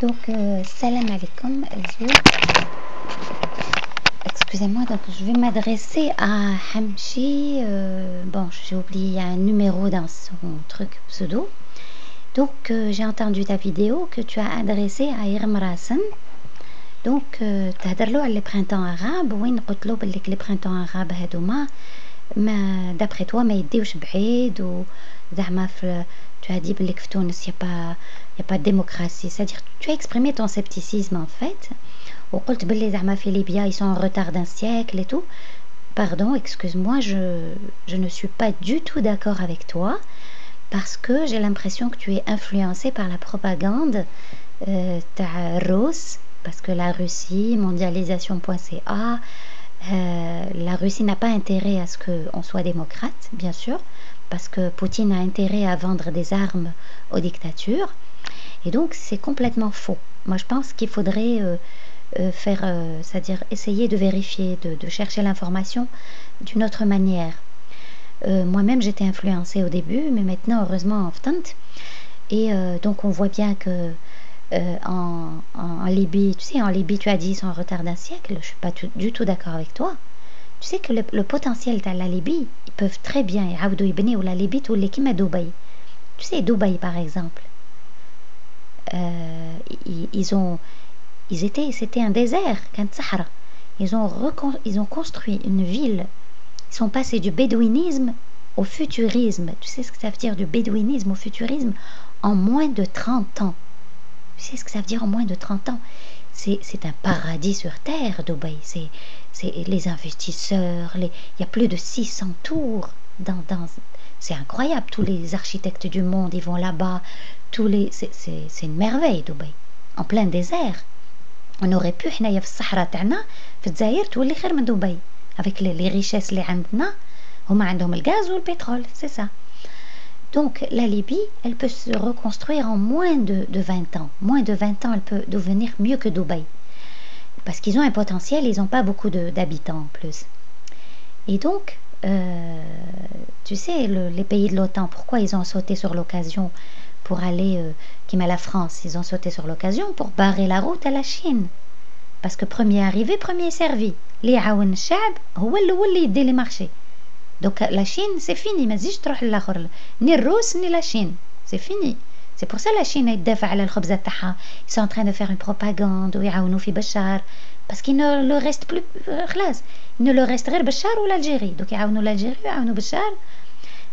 Donc, salam alaikum, excusez-moi, donc je vais m'adresser à Hamchi. Bon, j'ai oublié un numéro dans son truc pseudo. Donc, j'ai entendu ta vidéo que tu as adressée à Irm Rassen. Donc, تهدر على les printemps arabes. وين قلت له بلي les printemps arabes هذوما ما d'après toi ما يديوش بعيد وزعما tu as dit بلي في تونس y a pas de démocratie, c'est-à-dire tu as exprimé ton scepticisme en fait وقلت بلي زعما في ليبيا ils sont en retard d'un siècle et tout. Pardon, excuse-moi, je ne suis pas du tout d'accord avec toi parce que j'ai l'impression que tu es influencé par la propagande تاع الروس, parce que la Russie, mondialisation.ca, la Russie n'a pas intérêt à ce qu'on soit démocrate, bien sûr, parce que Poutine a intérêt à vendre des armes aux dictatures, et donc c'est complètement faux. Moi je pense qu'il faudrait faire, c'est-à-dire essayer de vérifier, de chercher l'information d'une autre manière. Moi-même j'étais influencée au début, mais maintenant heureusement en ftante, et donc on voit bien que en Libye, tu sais, en Libye, tu as dit ils sont en retard d'un siècle. Je suis pas du tout d'accord avec toi. Tu sais que le potentiel de la Libye, ils peuvent très bien, ou la Libye, ou les Kima Dubaï. Tu sais, Dubaï par exemple, c'était un désert, un Sahara. Ils ont construit une ville. Ils sont passés du bédouinisme au futurisme. Tu sais ce que ça veut dire du bédouinisme au futurisme en moins de 30 ans. Tu sais ce que ça veut dire en moins de 30 ans? C'est un paradis sur terre, Dubaï. C'est les investisseurs, il y a plus de 600 tours. C'est incroyable, tous les architectes du monde, ils vont là-bas. C'est une merveille, Dubaï. En plein désert. On aurait pu, حنايا في الصحراء تاعنا في الجزائر تولي خير من دبي. Avec les richesses اللي عندنا, هما عندهم الغاز والبترول, c'est ça. Donc la Libye, elle peut se reconstruire en moins de 20 ans. Moins de 20 ans, elle peut devenir mieux que Dubaï. Parce qu'ils ont un potentiel, ils n'ont pas beaucoup d'habitants en plus. Et donc, tu sais, les pays de l'OTAN, pourquoi ils ont sauté sur l'occasion pour aller, qui met la France, ils ont sauté sur l'occasion pour barrer la route à la Chine. Parce que premier arrivé, premier servi. Li يعاون الشعب هو اللي يدي les marchés. Donc la Chine, c'est fini. ما تزيدش تروح للاخر ni الروس ni la Chine. C'est fini. C'est pour ça la Chine يدافع على الخبزة تاعها. Ils sont en train de faire une propagande ويعاونوا في بشار. Parce qu'il ne leur reste plus خلاص. Il ne leur reste غير بشار ou l'Algérie. Donc يعاونوا l'Algérie ويعاونوا بشار.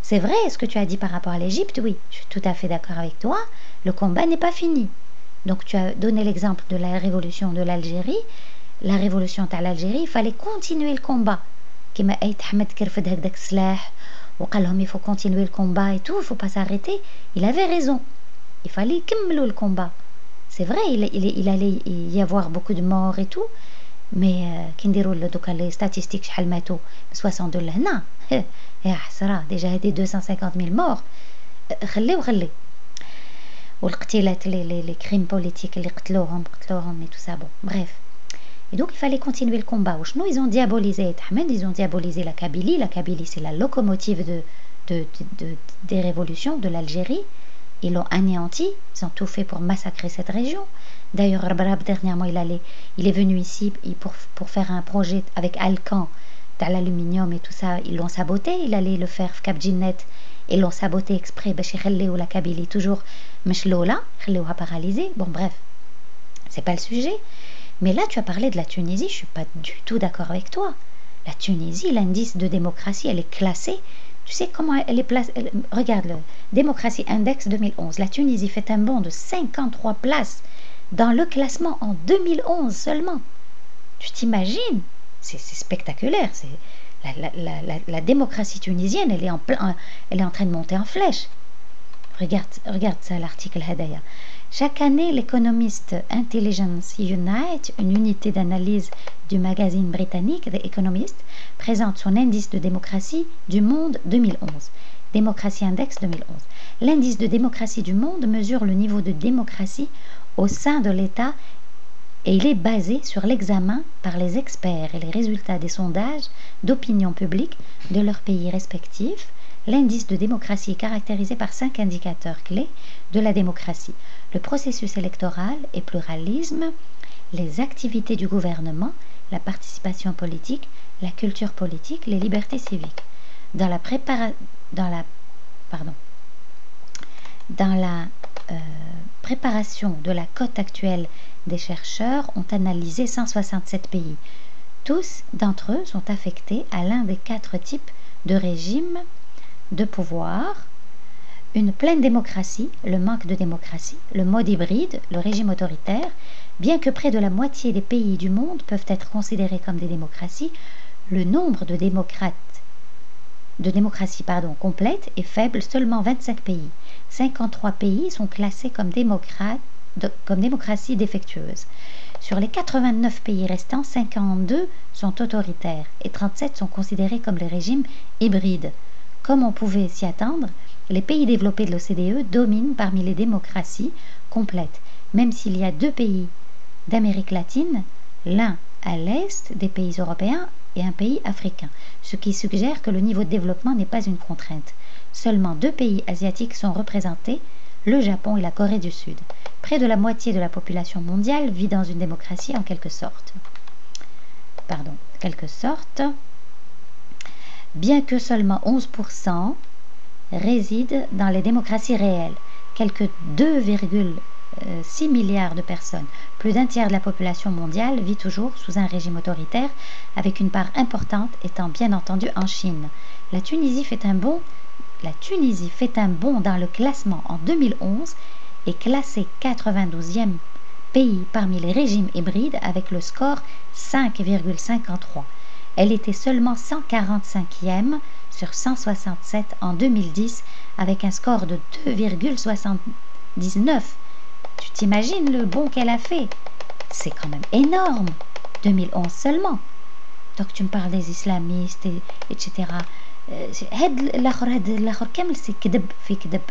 C'est vrai ce que tu as dit par rapport à l'Égypte, oui. Je suis tout à fait d'accord avec toi. Le combat n'est pas fini. Donc tu as donné l'exemple de la révolution de l'Algérie. La révolution de l'Algérie, il fallait continuer le combat. كما أيت حمد كرفد هكذاك السلاح وقال لهم il faut continuer le combat et tout, il faut pas s'arrêter. Il avait raison. Il fallait يكملوا le combat. C'est vrai, il allait y avoir beaucoup de morts et tout, mais كي نديروا دوكا لي statistiques شحال ماتوا ب 62 لهنا يا حسرة déjà هادي 250 000 morts. خلي والقتيلات les crimes politiques اللي قتلوهم et tout ça, bon bref. Et donc il fallait continuer le combat. Sinon ils ont diabolisé Ahmed, ils ont diabolisé la Kabylie. La Kabylie c'est la locomotive des révolutions de l'Algérie. Ils l'ont anéanti, ils ont tout fait pour massacrer cette région. D'ailleurs Arbrab dernièrement il est venu ici pour faire un projet avec Alcan, dans l'aluminium et tout ça. Ils l'ont saboté, il allait le faire Cap Jinnet. Ils l'ont saboté exprès باش يخليو la Kabylie toujours مشلولة, يخليوها paralysée. Bon bref, c'est pas le sujet. Mais là, tu as parlé de la Tunisie, je ne suis pas du tout d'accord avec toi. La Tunisie, l'indice de démocratie, elle est classée. Tu sais comment elle est placée? Regarde le Démocratie Index 2011. La Tunisie fait un bond de 53 places dans le classement en 2011 seulement. Tu t'imagines? C'est spectaculaire. La démocratie tunisienne, elle est en train de monter en flèche. Regarde ça, l'article Hadaya. Chaque année, l'économiste Intelligence Unite, une unité d'analyse du magazine britannique The Economist, présente son indice de démocratie du monde 2011. Démocratie Index 2011. L'indice de démocratie du monde mesure le niveau de démocratie au sein de l'État et il est basé sur l'examen par les experts et les résultats des sondages d'opinion publique de leurs pays respectifs L'indice de démocratie est caractérisé par 5 indicateurs clés de la démocratie: le processus électoral et pluralisme, les activités du gouvernement, la participation politique, la culture politique, les libertés civiques. Dans la, préparation de la cote actuelle, des chercheurs ont analysé 167 pays. Tous d'entre eux sont affectés à l'un des 4 types de régimes de pouvoir: une pleine démocratie, le manque de démocratie, le mode hybride, le régime autoritaire. Bien que près de la moitié des pays du monde peuvent être considérés comme des démocraties, le nombre de démocraties complètes est faible: seulement 25 pays. 53 pays sont classés comme démocraties défectueuses. Sur les 89 pays restants, 52 sont autoritaires et 37 sont considérés comme les régimes hybrides. Comme on pouvait s'y attendre, les pays développés de l'OCDE dominent parmi les démocraties complètes, même s'il y a 2 pays d'Amérique latine, l'un à l'est des pays européens et un pays africain, ce qui suggère que le niveau de développement n'est pas une contrainte. Seulement 2 pays asiatiques sont représentés, le Japon et la Corée du Sud. Près de la moitié de la population mondiale vit dans une démocratie en quelque sorte. Bien que seulement 11% résident dans les démocraties réelles. Quelques 2,6 milliards de personnes, plus d'un tiers de la population mondiale, vit toujours sous un régime autoritaire, avec une part importante étant bien entendu en Chine. La Tunisie fait un bond dans le classement en 2011 et classée 92e pays parmi les régimes hybrides avec le score 5,53. Elle était seulement 145e sur 167 en 2010 avec un score de 2,79. Tu t'imagines le bond qu'elle a fait? C'est quand même énorme. 2011 seulement. Donc tu me parles des islamistes, etc. هاد الاخر كامل سي كذب في كذب.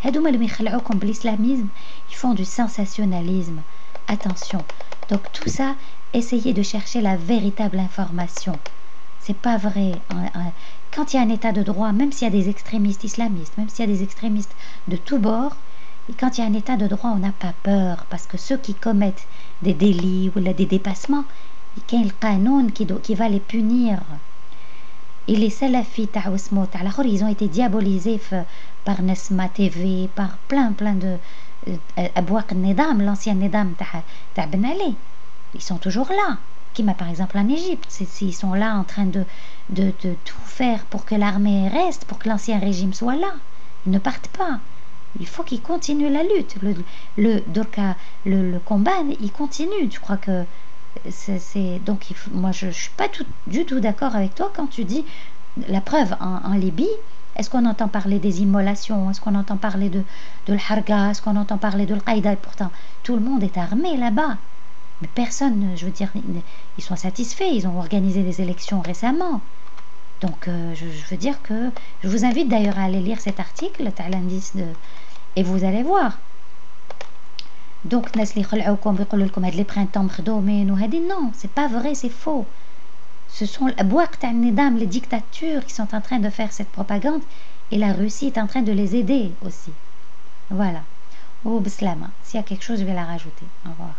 هادوما اللي يخلعوكم بالإسلamisme, ils font du sensationnalisme. Attention. Donc tout ça, essayez de chercher la véritable information. C'est pas vrai. Quand il y a un état de droit, même s'il y a des extrémistes islamistes, même s'il y a des extrémistes de tous bords, et quand il y a un état de droit, on n'a pas peur, parce que ceux qui commettent des délits ou des dépassements, il y a le canon qui va les punir. Et les salafis, ils ont été diabolisés par Nesma TV, par plein de Abouaq Nedam, l'ancien Nedam ta Ben Ali. Ils sont toujours là. Qui par exemple en Égypte, ils sont là en train de tout faire pour que l'armée reste, pour que l'ancien régime soit là. Ils ne partent pas. Il faut qu'ils continuent la lutte. Le combat, il continue. Je crois que donc moi je suis pas du tout d'accord avec toi quand tu dis la preuve en Libye. Est-ce qu'on entend parler des immolations? Est-ce qu'on entend parler de l'Harga? Est-ce qu'on entend parler de l'Al-Qaïda? Et pourtant tout le monde est armé là-bas. Mais personne, je veux dire, ils sont satisfaits. Ils ont organisé des élections récemment. Donc je veux dire que je vous invite d'ailleurs à aller lire cet article et vous allez voir. Donc الناس اللي يخلعوكم ويقولوا لكم هاد لي برينتون مخدومين وهادي, non, c'est pas vrai, c'est faux. Ce sont الابواق تاع النظام, les dictatures qui sont en train de faire cette propagande, et la Russie est en train de les aider aussi. Voilà. Ou bislama. S'il y a quelque chose, je vais la rajouter. Au revoir.